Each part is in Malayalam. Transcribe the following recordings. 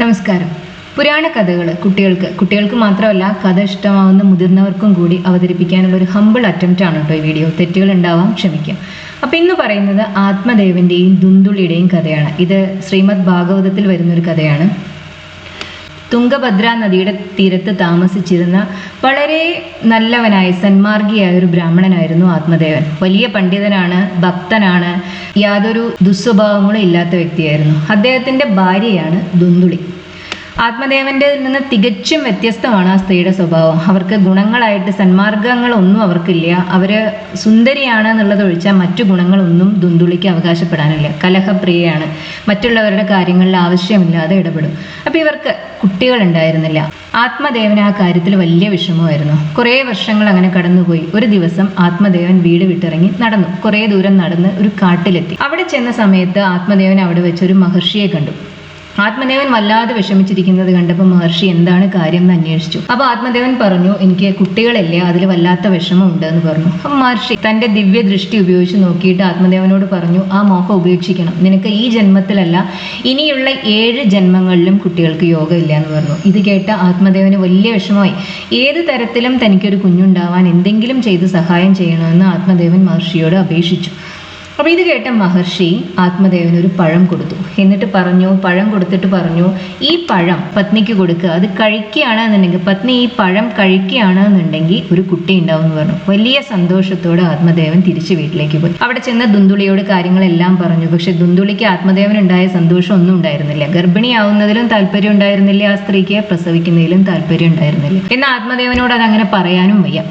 നമസ്കാരം. പുരാണ കഥകൾ കുട്ടികൾക്ക് മാത്രമല്ല കഥ ഇഷ്ടമാവുന്ന മുതിർന്നവർക്കും കൂടി അവതരിപ്പിക്കാനുള്ള ഒരു ഹമ്പിൾ അറ്റംപ്റ്റ് ആണ് കേട്ടോ ഈ വീഡിയോ. തെറ്റുകൾ ഉണ്ടാവാം, ക്ഷമിക്കാം. അപ്പം ഇന്ന് പറയുന്നത് ആത്മദേവന്റെയും ദുന്ദുളിയുടെയും കഥയാണ്. ഇത് ശ്രീമദ് ഭാഗവതത്തിൽ വരുന്നൊരു കഥയാണ്. തുംഗഭദ്ര നദിയുടെ തീരത്ത് താമസിച്ചിരുന്ന വളരെ നല്ലവനായ സന്മാർഗിയായ ഒരു ബ്രാഹ്മണനായിരുന്നു ആത്മദേവൻ. വലിയ പണ്ഡിതനാണ്, ഭക്തനാണ്, യാതൊരു ദുസ്വഭാവങ്ങളും ഇല്ലാത്ത വ്യക്തിയായിരുന്നു. അദ്ദേഹത്തിന്റെ ഭാര്യയാണ് ദുന്ദുളി. ആത്മദേവന്റെ നിന്ന് തികച്ചും വ്യത്യസ്തമാണ് ആ സ്ത്രീയുടെ സ്വഭാവം. അവർക്ക് ഗുണങ്ങളായിട്ട് സന്മാർഗങ്ങളൊന്നും അവർക്കില്ല. അവര് സുന്ദരിയാണ് എന്നുള്ളത് ഒഴിച്ചാൽ മറ്റു ഗുണങ്ങളൊന്നും ദുന്ദുളിക്ക് അവകാശപ്പെടാനില്ല. കലഹപ്രിയയാണ്, മറ്റുള്ളവരുടെ കാര്യങ്ങളിൽ ആവശ്യമില്ലാതെ ഇടപെടും. അപ്പൊ ഇവർക്ക് കുട്ടികൾ ഉണ്ടായിരുന്നില്ല. ആത്മദേവൻ ആ കാര്യത്തിൽ വലിയ വിഷമമായിരുന്നു. കുറേ വർഷങ്ങൾ അങ്ങനെ കടന്നുപോയി. ഒരു ദിവസം ആത്മദേവൻ വീട് വിട്ടിറങ്ങി നടന്നു. കുറേ ദൂരം നടന്ന് ഒരു കാട്ടിലെത്തി. അവിടെ ചെന്ന സമയത്ത് ആത്മദേവൻ അവിടെ വെച്ച് ഒരു മഹർഷിയെ കണ്ടു. ആത്മദേവൻ വല്ലാതെ വിഷമിച്ചിരിക്കുന്നത് കണ്ടപ്പോൾ മഹർഷി എന്താണ് കാര്യം എന്ന് അന്വേഷിച്ചു. അപ്പൊ ആത്മദേവൻ പറഞ്ഞു, എനിക്ക് കുട്ടികളില്ല, അതിൽ വല്ലാത്ത വിഷമമുണ്ട് എന്ന് പറഞ്ഞു. അപ്പൊ മഹർഷി തന്റെ ദിവ്യ ദൃഷ്ടി ഉപയോഗിച്ച് നോക്കിയിട്ട് ആത്മദേവനോട് പറഞ്ഞു, ആ മോഹം ഉപേക്ഷിക്കണം. നിനക്ക് ഈ ജന്മത്തിലല്ല, ഇനിയുള്ള 7 ജന്മങ്ങളിലും കുട്ടികൾക്ക് യോഗ ഇല്ല എന്ന് പറഞ്ഞു. ഇത് കേട്ട ആത്മദേവന് വലിയ വിഷമമായി. ഏത് തരത്തിലും തനിക്കൊരു കുഞ്ഞുണ്ടാവാൻ എന്തെങ്കിലും ചെയ്ത് സഹായം ചെയ്യണമെന്ന് ആത്മദേവൻ മഹർഷിയോട് അപേക്ഷിച്ചു. അപ്പോൾ ഇത് കേട്ട മഹർഷി ആത്മദേവന് ഒരു പഴം കൊടുത്തു. എന്നിട്ട് പഴം കൊടുത്തിട്ട് പറഞ്ഞു, ഈ പഴം പത്നിക്ക് കൊടുക്കുക. അത് കഴിക്കുകയാണെന്നുണ്ടെങ്കിൽ, പത്നി ഈ പഴം കഴിക്കുകയാണെന്നുണ്ടെങ്കിൽ ഒരു കുട്ടി ഉണ്ടാവും എന്ന് പറഞ്ഞു. വലിയ സന്തോഷത്തോടെ ആത്മദേവൻ തിരിച്ച് വീട്ടിലേക്ക് പോയി. അവിടെ ചെന്ന് ദുന്ദുളിയോട് കാര്യങ്ങളെല്ലാം പറഞ്ഞു. പക്ഷെ ദുന്ദുളിക്ക് ആത്മദേവനുണ്ടായ സന്തോഷം ഒന്നും ഉണ്ടായിരുന്നില്ല. ഗർഭിണിയാവുന്നതിലും താല്പര്യം ഉണ്ടായിരുന്നില്ല, ആ സ്ത്രീക്ക് പ്രസവിക്കുന്നതിലും താല്പര്യം ഉണ്ടായിരുന്നില്ല. എന്നാൽ ആത്മദേവനോട് അതങ്ങനെ പറയാനും വയ്യ.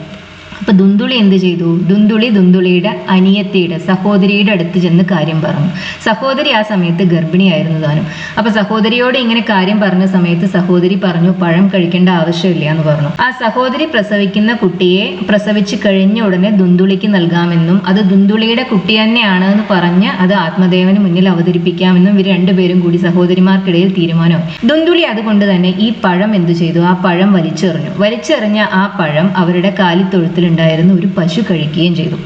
അപ്പൊ ദുന്ദുളി എന്ത് ചെയ്തു? ദുന്ദുളിയുടെ അനിയത്തിയുടെ സഹോദരിയുടെ അടുത്ത് ചെന്ന് കാര്യം പറഞ്ഞു. സഹോദരി ആ സമയത്ത് ഗർഭിണിയായിരുന്നു താനും. അപ്പൊ സഹോദരിയോട് ഇങ്ങനെ കാര്യം പറഞ്ഞ സമയത്ത് സഹോദരി പറഞ്ഞു, പഴം കഴിക്കേണ്ട ആവശ്യമില്ല എന്ന് പറഞ്ഞു. ആ സഹോദരി പ്രസവിക്കുന്ന കുട്ടിയെ പ്രസവിച്ച് കഴിഞ്ഞ ഉടനെ ദുന്ദുളിക്ക് നൽകാമെന്നും അത് ദുന്ദുളിയുടെ കുട്ടി തന്നെയാണ് എന്ന് പറഞ്ഞ് അത് ആത്മദേവന് മുന്നിൽ അവതരിപ്പിക്കാമെന്നും ഇവർ രണ്ടുപേരും കൂടി സഹോദരിമാർക്കിടയിൽ തീരുമാനമായി. ദുന്ദുളി അതുകൊണ്ട് തന്നെ ഈ പഴം എന്തു ചെയ്തു? ആ പഴം വലിച്ചെറിഞ്ഞ ആ പഴം അവരുടെ കാലിത്തൊഴുത്തിൽ ഉണ്ടായിരുന്ന ഒരു പശു കഴിക്കുകയും ചെയ്തു.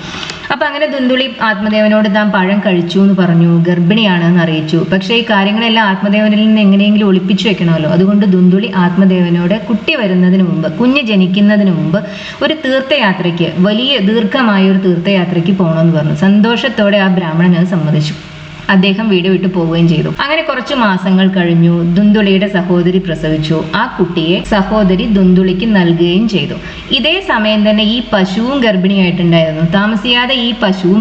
അപ്പൊ അങ്ങനെ ദുന്ദുളി ആത്മദേവനോട് താൻ പഴം കഴിച്ചു എന്ന് പറഞ്ഞു, ഗർഭിണിയാണെന്ന് അറിയിച്ചു. പക്ഷേ ഈ കാര്യങ്ങളെല്ലാം ആത്മദേവനിൽ നിന്ന് എങ്ങനെയെങ്കിലും ഒളിപ്പിച്ചു വെക്കണമല്ലോ. അതുകൊണ്ട് ദുന്ദുളി ആത്മദേവനോട് കുട്ടി വരുന്നതിന് മുമ്പ്, കുഞ്ഞ് ജനിക്കുന്നതിന് മുമ്പ് ഒരു തീർത്ഥയാത്രയ്ക്ക്, വലിയ ദീർഘമായ ഒരു തീർത്ഥയാത്രയ്ക്ക് പോകണമെന്ന് പറഞ്ഞു. സന്തോഷത്തോടെ ആ ബ്രാഹ്മണൻ അത് സമ്മതിച്ചു. അദ്ദേഹം വീട് വിട്ടു പോവുകയും ചെയ്തു. അങ്ങനെ കുറച്ചു മാസങ്ങൾ കഴിഞ്ഞു. ദുന്ദുളിയുടെ സഹോദരി പ്രസവിച്ചു. ആ കുട്ടിയെ സഹോദരി ദുന്ദുളിക്ക് നൽകുകയും ചെയ്തു. ഇതേ സമയം തന്നെ ഈ പശുവും ഗർഭിണിയായിട്ടുണ്ടായിരുന്നു. താമസിയാതെ ഈ പശുവും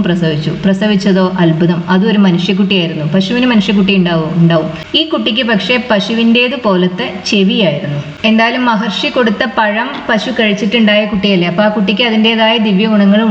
പ്രസവിച്ചതോ അത്ഭുതം, അതും ഒരു മനുഷ്യക്കുട്ടിയായിരുന്നു. പശുവിന് മനുഷ്യക്കുട്ടി ഉണ്ടാവും. ഈ കുട്ടിക്ക് പക്ഷേ പശുവിൻ്റേത് പോലത്തെ ചെവിയായിരുന്നു. എന്തായാലും മഹർഷി കൊടുത്ത പഴം പശു കഴിച്ചിട്ടുണ്ടായ കുട്ടിയല്ലേ, അപ്പൊ ആ കുട്ടിക്ക് അതിൻ്റെതായ ദിവ്യ ഗുണങ്ങൾ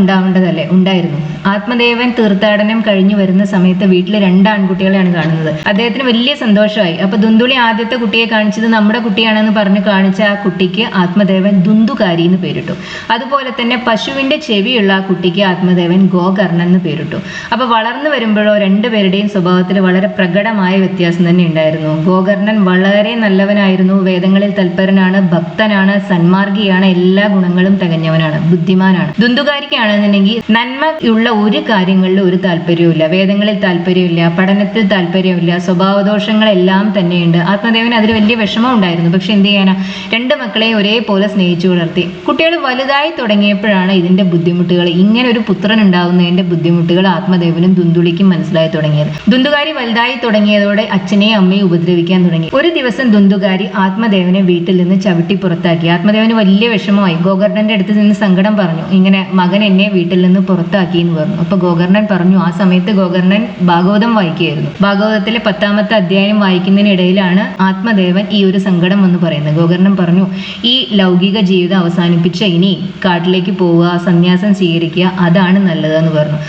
ഉണ്ടായിരുന്നു. ആത്മദേവൻ തീർത്ഥാടനം കഴിഞ്ഞു വരുന്ന സമയത്ത് വീട്ടിൽ 2 ആൺകുട്ടികളെയാണ് കാണുന്നത്. അദ്ദേഹത്തിന് വലിയ സന്തോഷമായി. അപ്പൊ ദുന്ദുളി ആദ്യത്തെ കുട്ടിയെ കാണിച്ചത് നമ്മുടെ കുട്ടിയാണെന്ന് പറഞ്ഞ് കാണിച്ച ആ കുട്ടിക്ക് ആത്മദേവൻ ദുന്ദുകാരി എന്ന് പേരിട്ടു. അതുപോലെ തന്നെ പശുവിന്റെ ചെവിയുള്ള ആ കുട്ടിക്ക് ആത്മദേവൻ ഗോകർണൻ എന്ന് പേരിട്ടു. അപ്പൊ വളർന്നു വരുമ്പോഴോ രണ്ടുപേരുടെയും സ്വഭാവത്തിൽ വളരെ പ്രകടമായ വ്യത്യാസം തന്നെ ഉണ്ടായിരുന്നു. ഗോകർണൻ വളരെ നല്ലവനായിരുന്നു, വേദങ്ങളിൽ തൽപരനാണ്, ഭക്തനാണ്, സന്മാർഗിയാണ്, എല്ലാ ഗുണങ്ങളും തികഞ്ഞവനാണ്, ബുദ്ധിമാനാണ്. ദുന്ദുകാരിക്കാണെന്നുണ്ടെങ്കിൽ നന്മയുള്ള ഒരു കാര്യങ്ങളിലും ഒരു താല്പര്യവുമില്ല, വേദങ്ങളിൽ താല്പര്യമില്ല, പഠനത്തിൽ താല്പര്യമില്ല, സ്വഭാവദോഷങ്ങളെല്ലാം തന്നെയുണ്ട്. ആത്മദേവന് അതിൽ വലിയ വിഷമം ഉണ്ടായിരുന്നു. പക്ഷെ എന്ത് ചെയ്യാനാ, 2 മക്കളെയും ഒരേപോലെ സ്നേഹിച്ചു വളർത്തി. കുട്ടികൾ വലുതായി തുടങ്ങിയപ്പോഴാണ് ഇതിന്റെ ബുദ്ധിമുട്ടുകൾ, ഇങ്ങനെ ഒരു പുത്രൻ ഉണ്ടാവുന്നതിന്റെ ബുദ്ധിമുട്ടുകൾ ആത്മദേവനും ദുന്ദുളിക്കും മനസ്സിലായി തുടങ്ങിയത്. ദുന്ദുകാരി വലുതായി തുടങ്ങിയതോടെ അച്ഛനെയും അമ്മയും ഉപദ്രവിക്കാൻ തുടങ്ങി. ഒരു ദിവസം ദുന്ദുകാരി ആത്മദേവനെ വീട്ടിൽ നിന്ന് ചവിട്ടി പുറത്താക്കി. ആത്മദേവന് വലിയ വിഷമമായി. ഗോകർണന്റെ അടുത്ത് നിന്ന് സങ്കടം പറഞ്ഞു, ഇങ്ങനെ മകൻ എന്നെ വീട്ടിൽ നിന്ന് പുറത്താക്കി എന്ന് പറഞ്ഞു. അപ്പൊ ഗോകർണൻ പറഞ്ഞു, ആ സമയത്ത് ഗോകർണൻ ഭാഗവതം വായിക്കുകയായിരുന്നു. ഭാഗവതത്തിലെ 10ാമത്തെ അധ്യായം വായിക്കുന്നതിനിടയിലാണ് ആത്മദേവൻ ഈ ഒരു സങ്കടം എന്ന് പറയുന്നത്. ഗോകർണൻ പറഞ്ഞു, ഈ ലൗകിക ജീവിതം അവസാനിപ്പിച്ച ഇനി കാട്ടിലേക്ക് പോവുക, സന്യാസം സ്വീകരിക്കുക, അതാണ് നല്ലതെന്ന് പറഞ്ഞു.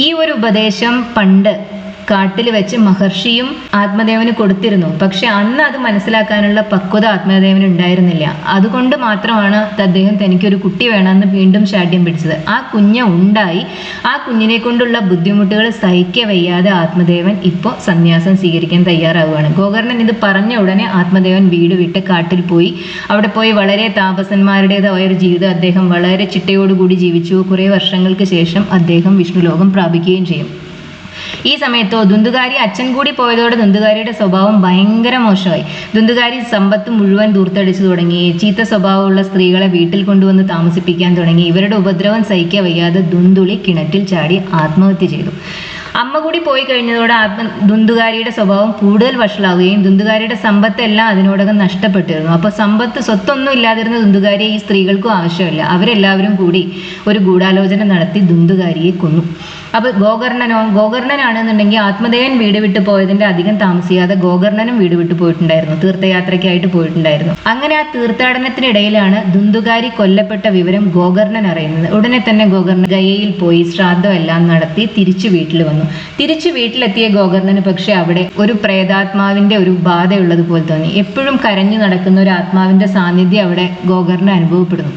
ഈ ഒരു ഉപദേശം പണ്ട് കാട്ടിൽ വെച്ച് മഹർഷിയും ആത്മദേവന് കൊടുത്തിരുന്നു. പക്ഷെ അന്ന് അത് മനസ്സിലാക്കാനുള്ള പക്വത ആത്മദേവന് ഉണ്ടായിരുന്നില്ല. അതുകൊണ്ട് മാത്രമാണ് അദ്ദേഹം തനിക്കൊരു കുട്ടി വേണമെന്ന് വീണ്ടും ശാഠ്യം പിടിച്ചത്. ആ കുഞ്ഞ് ഉണ്ടായി. ആ കുഞ്ഞിനെ കൊണ്ടുള്ള ബുദ്ധിമുട്ടുകൾ സഹിക്കവയ്യാതെ ആത്മദേവൻ ഇപ്പോൾ സന്യാസം സ്വീകരിക്കാൻ തയ്യാറാവുകയാണ്. ഗോകർണൻ ഇത് പറഞ്ഞ ഉടനെ ആത്മദേവൻ വീട് വിട്ട് കാട്ടിൽ പോയി. അവിടെ പോയി വളരെ താപസന്മാരുടേതായ ഒരു ജീവിതം അദ്ദേഹം വളരെ ചിട്ടയോടുകൂടി ജീവിച്ചു. കുറേ വർഷങ്ങൾക്ക് ശേഷം അദ്ദേഹം വിഷ്ണുലോകം പ്രാപിക്കുകയും ചെയ്യും. ഈ സമയത്തോ ദുന്ദുകാരി അച്ഛൻ കൂടി പോയതോടെ ദുന്ദുകാരിയുടെ സ്വഭാവം ഭയങ്കര മോശമായി. ദുന്ദുകാരി സമ്പത്ത് മുഴുവൻ ദൂർത്തടിച്ചു തുടങ്ങി. ചീത്ത സ്വഭാവമുള്ള സ്ത്രീകളെ വീട്ടിൽ കൊണ്ടുവന്ന് താമസിപ്പിക്കാൻ തുടങ്ങി. ഇവരുടെ ഉപദ്രവം സഹിക്കാൻ വയ്യാതെ ദുന്ദുളി കിണറ്റിൽ ചാടി ആത്മഹത്യ ചെയ്തു. അമ്മ കൂടി പോയി കഴിഞ്ഞതോടെ ദുന്ദുകാരിയുടെ സ്വഭാവം കൂടുതൽ വഷളാവുകയും ദുന്ദുകാരിയുടെ സമ്പത്തെല്ലാം അതിനോടകം നഷ്ടപ്പെട്ടിരുന്നു. അപ്പോൾ സ്വത്തൊന്നും ഇല്ലാതിരുന്ന ദുന്ദുകാരിയെ ഈ സ്ത്രീകൾക്കും ആവശ്യമില്ല. അവരെല്ലാവരും കൂടി ഒരു ഗൂഢാലോചന നടത്തി ദുന്ദുകാരിയെ കൊന്നു. അപ്പോൾ ഗോകർണനാണെന്നുണ്ടെങ്കിൽ ആത്മദേവൻ വീട് വിട്ടു പോയതിന്റെ അധികം താമസിയാതെ ഗോകർണനും വീട് വിട്ടു പോയിട്ടുണ്ടായിരുന്നു. തീർത്ഥയാത്രയ്ക്കായിട്ട് പോയിട്ടുണ്ടായിരുന്നു. അങ്ങനെ ആ തീർത്ഥാടനത്തിനിടയിലാണ് ദുന്ദുകാരി കൊല്ലപ്പെട്ട വിവരം ഗോകർണൻ അറിയുന്നത്. ഉടനെ തന്നെ ഗോകർണൻ ഗയയിൽ പോയി ശ്രാദ്ധം എല്ലാം നടത്തി തിരിച്ചു വീട്ടിൽ വന്നു. തിരിച്ചു വീട്ടിലെത്തിയ ഗോകർണന് പക്ഷെ അവിടെ ഒരു പ്രേതാത്മാവിന്റെ ഒരു ബാധയുള്ളതുപോലെ തോന്നി. എപ്പോഴും കരഞ്ഞു നടക്കുന്ന ഒരു ആത്മാവിന്റെ സാന്നിധ്യം അവിടെ ഗോകർണൻ അനുഭവപ്പെടുന്നു.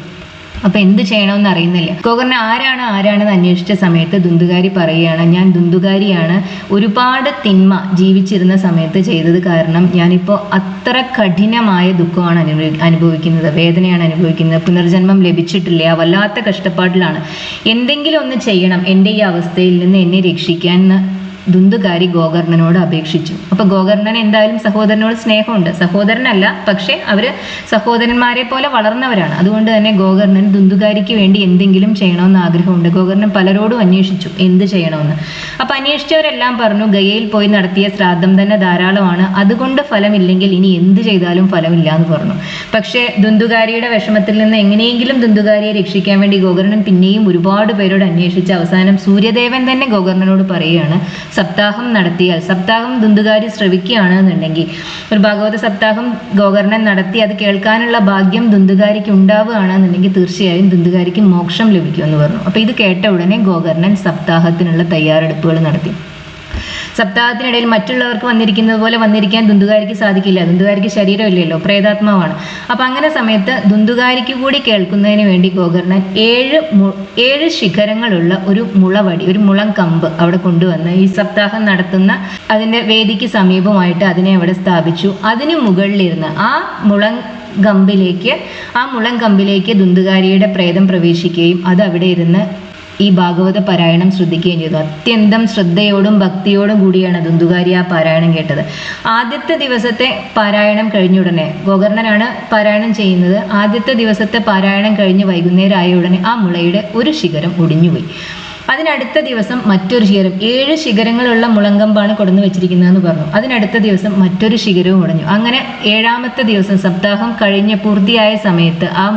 അപ്പൊ എന്ത് ചെയ്യണമെന്ന് അറിയുന്നില്ല. ഗോകർണൻ ആരാണെന്ന് അന്വേഷിച്ച സമയത്ത് ദുന്ദുകാരി പറയുകയാണ്, ഞാൻ ദുന്ദുകാരിയാണ്. ഒരുപാട് തിന്മ ജീവിച്ചിരുന്ന സമയത്ത് ചെയ്തത് കാരണം ഞാനിപ്പോൾ അത്ര കഠിനമായ ദുഃഖമാണ് അനുഭവിക്കുന്നത്, വേദനയാണ് അനുഭവിക്കുന്നത്. പുനർജന്മം ലഭിച്ചിട്ടില്ല, വല്ലാത്ത കഷ്ടപ്പാടിലാണ്. എന്തെങ്കിലും ഒന്ന് ചെയ്യണം എൻ്റെ ഈ അവസ്ഥയിൽ നിന്ന് എന്നെ രക്ഷിക്കാൻ എന്ന് ദുന്ദുകാരി ഗോകർണനോട് അപേക്ഷിച്ചു. അപ്പൊ ഗോകർണൻ എന്തായാലും സഹോദരനോട് സ്നേഹമുണ്ട്. സഹോദരനല്ല, പക്ഷെ അവര് സഹോദരന്മാരെ പോലെ വളർന്നവരാണ്. അതുകൊണ്ട് തന്നെ ഗോകർണൻ ദുന്ദുകാരിക്ക് വേണ്ടി എന്തെങ്കിലും ചെയ്യണമെന്ന് ആഗ്രഹമുണ്ട്. ഗോകർണൻ പലരോടും അന്വേഷിച്ചു എന്ത് ചെയ്യണമെന്ന്. അപ്പൊ അന്വേഷിച്ചവരെല്ലാം പറഞ്ഞു ഗയയിൽ പോയി നടത്തിയ ശ്രാദ്ധം തന്നെ ധാരാളമാണ്, അതുകൊണ്ട് ഫലമില്ലെങ്കിൽ ഇനി എന്ത് ചെയ്താലും ഫലമില്ല എന്ന് പറഞ്ഞു. പക്ഷെ ദുന്ദുകാരിയുടെ വിഷമത്തിൽ നിന്ന് എങ്ങനെയെങ്കിലും ദുന്ദുകാരിയെ രക്ഷിക്കാൻ വേണ്ടി ഗോകർണൻ പിന്നെയും ഒരുപാട് പേരോട് അന്വേഷിച്ച അവസാനം സൂര്യദേവൻ തന്നെ ഗോകർണനോട് പറയുകയാണ്, സപ്താഹം നടത്തിയാൽ, സപ്താഹം ദുന്ദുകാരി ശ്രവിക്കുകയാണെന്നുണ്ടെങ്കിൽ, ഒരു ഭാഗവത സപ്താഹം ഗോകർണൻ നടത്തി അത് കേൾക്കാനുള്ള ഭാഗ്യം ദുന്ദുകാരിക്ക് ഉണ്ടാവുകയാണെന്നുണ്ടെങ്കിൽ തീർച്ചയായും ദുന്ദുകാരിക്ക് മോക്ഷം ലഭിക്കുമെന്ന് പറഞ്ഞു. അപ്പൊ ഇത് കേട്ട ഉടനെ ഗോകർണൻ സപ്താഹത്തിനുള്ള തയ്യാറെടുപ്പുകൾ നടത്തി. സപ്താഹത്തിനിടയിൽ മറ്റുള്ളവർക്ക് വന്നിരിക്കുന്നത് പോലെ വന്നിരിക്കാൻ ദുന്ദുകാരിക്ക് സാധിക്കില്ല. ദുന്ദുകാരിക്ക് ശരീരമില്ലല്ലോ, പ്രേതാത്മാവാണ്. അപ്പൊ അങ്ങനെ സമയത്ത് ദുന്ദുകാരിക്ക് കൂടി കേൾക്കുന്നതിന് വേണ്ടി ഗോകർണൻ 7 ശിഖരങ്ങളുള്ള ഒരു മുളവടി, ഒരു മുളം കമ്പ് അവിടെ കൊണ്ടുവന്ന് ഈ സപ്താഹം നടത്തുന്ന അതിന്റെ വേദിക്ക് സമീപമായിട്ട് അതിനെ അവിടെ സ്ഥാപിച്ചു. അതിനു മുകളിലിരുന്ന് ആ മുളം കമ്പിലേക്ക് ദുന്ദുകാരിയുടെ പ്രേതം പ്രവേശിക്കുകയും അത് അവിടെ ഇരുന്ന് ഈ ഭാഗവത പാരായണം ശ്രദ്ധിക്കുകയും ചെയ്തു. അത്യന്തം ശ്രദ്ധയോടും ഭക്തിയോടും കൂടിയാണ് ദുന്ദുകാരി ആ പാരായണം കേട്ടത്. ആദ്യത്തെ ദിവസത്തെ പാരായണം കഴിഞ്ഞുടനെ ഗോകർണനാണ് പാരായണം ചെയ്യുന്നത്. ആദ്യത്തെ ദിവസത്തെ പാരായണം കഴിഞ്ഞ് വൈകുന്നേരം ആയ ഉടനെ ആ മുളയുടെ ഒരു ശിഖരം ഒടിഞ്ഞുപോയി. അതിനടുത്ത ദിവസം മറ്റൊരു ശിഖരം, 7 ശിഖരങ്ങളുള്ള മുളങ്കമ്പാണ് കൊടുന്നു വെച്ചിരിക്കുന്നതെന്ന് പറഞ്ഞു. അതിനടുത്ത ദിവസം മറ്റൊരു ശിഖരവും ഉടഞ്ഞു. അങ്ങനെ 7ാമത്തെ ദിവസം സപ്താഹം കഴിഞ്ഞ് പൂർത്തിയായ സമയത്ത് ആ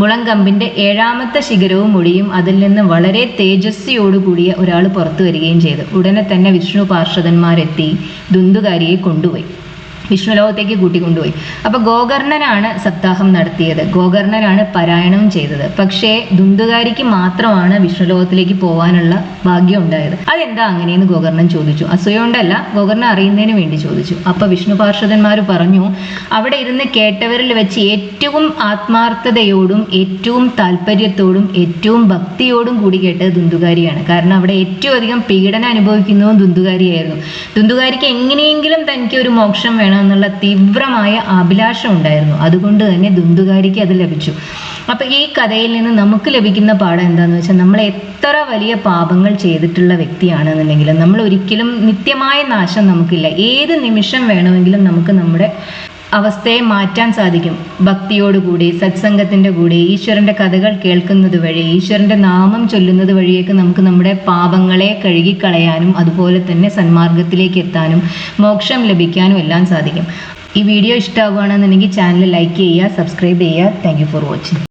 മുളങ്കമ്പിന്റെ 7ാമത്തെ ശിഖരവും ഒടിയും. അതിൽ നിന്ന് വളരെ തേജസ്വിയോടുകൂടിയ ഒരാൾ പുറത്തു വരികയും ചെയ്തു. ഉടനെ തന്നെ വിഷ്ണു പാർഷദന്മാരെത്തി ദുന്ദുകാരിയെ കൊണ്ടുപോയി, വിഷ്ണുലോകത്തേക്ക് കൂട്ടിക്കൊണ്ടുപോയി. അപ്പൊ ഗോകർണനാണ് സപ്താഹം നടത്തിയത്, ഗോകർണനാണ് പാരായണം ചെയ്തത്. പക്ഷേ ദുന്ദുകാരിക്ക് മാത്രമാണ് വിഷ്ണുലോകത്തിലേക്ക് പോകാനുള്ള ഭാഗ്യം ഉണ്ടായത്. അതെന്താ അങ്ങനെയെന്ന് ഗോകർണൻ ചോദിച്ചു. അസൂയോണ്ടല്ല, ഗോകർണൻ അറിയുന്നതിന് വേണ്ടി ചോദിച്ചു. അപ്പൊ വിഷ്ണു പാർഷദന്മാർ പറഞ്ഞു, അവിടെ ഇരുന്ന് കേട്ടവരിൽ വെച്ച് ഏറ്റവും ആത്മാർത്ഥതയോടും ഏറ്റവും താല്പര്യത്തോടും ഏറ്റവും ഭക്തിയോടും കൂടി കേട്ടത് ദുന്ദുകാരിയാണ്. കാരണം അവിടെ ഏറ്റവും അധികം പീഡനം അനുഭവിക്കുന്നതും ദുന്ദുകാരിയായിരുന്നു. ദുന്ദുകാരിക്ക് എങ്ങനെയെങ്കിലും തനിക്ക് ഒരു മോക്ഷം വേണം എന്നുള്ള തീവ്രമായ അഭിലാഷം ഉണ്ടായിരുന്നു. അതുകൊണ്ട് തന്നെ ദുന്ദുകാരിക്ക് അത് ലഭിച്ചു. അപ്പൊ ഈ കഥയിൽ നിന്ന് നമുക്ക് ലഭിക്കുന്ന പാഠം എന്താന്ന് വെച്ചാൽ, നമ്മൾ എത്ര വലിയ പാപങ്ങൾ ചെയ്തിട്ടുള്ള വ്യക്തിയാണെന്നുണ്ടെങ്കിലും നമ്മൾ ഒരിക്കലും നിത്യമായ നാശം നമുക്കില്ല. ഏത് നിമിഷം വേണമെങ്കിലും നമുക്ക് നമ്മുടെ അവസ്ഥയെ മാറ്റാൻ സാധിക്കും. ഭക്തിയോടുകൂടി, സത്സംഗത്തിന്റെ കൂടി, ഈശ്വരന്റെ കഥകൾ കേൾക്കുന്നത് വഴി, ഈശ്വരന്റെ നാമം ചൊല്ലുന്നത് വഴിയൊക്കെ നമുക്ക് നമ്മുടെ പാപങ്ങളെ കഴുകിക്കളയാനും അതുപോലെ തന്നെ സന്മാർഗത്തിലേക്ക് എത്താനും മോക്ഷം ലഭിക്കാനും എല്ലാം സാധിക്കും. ഈ വീഡിയോ ഇഷ്ടമാവുകയാണെന്നുണ്ടെങ്കിൽ ചാനൽ ലൈക്ക് ചെയ്യുക, സബ്സ്ക്രൈബ് ചെയ്യുക. Thank you for watching.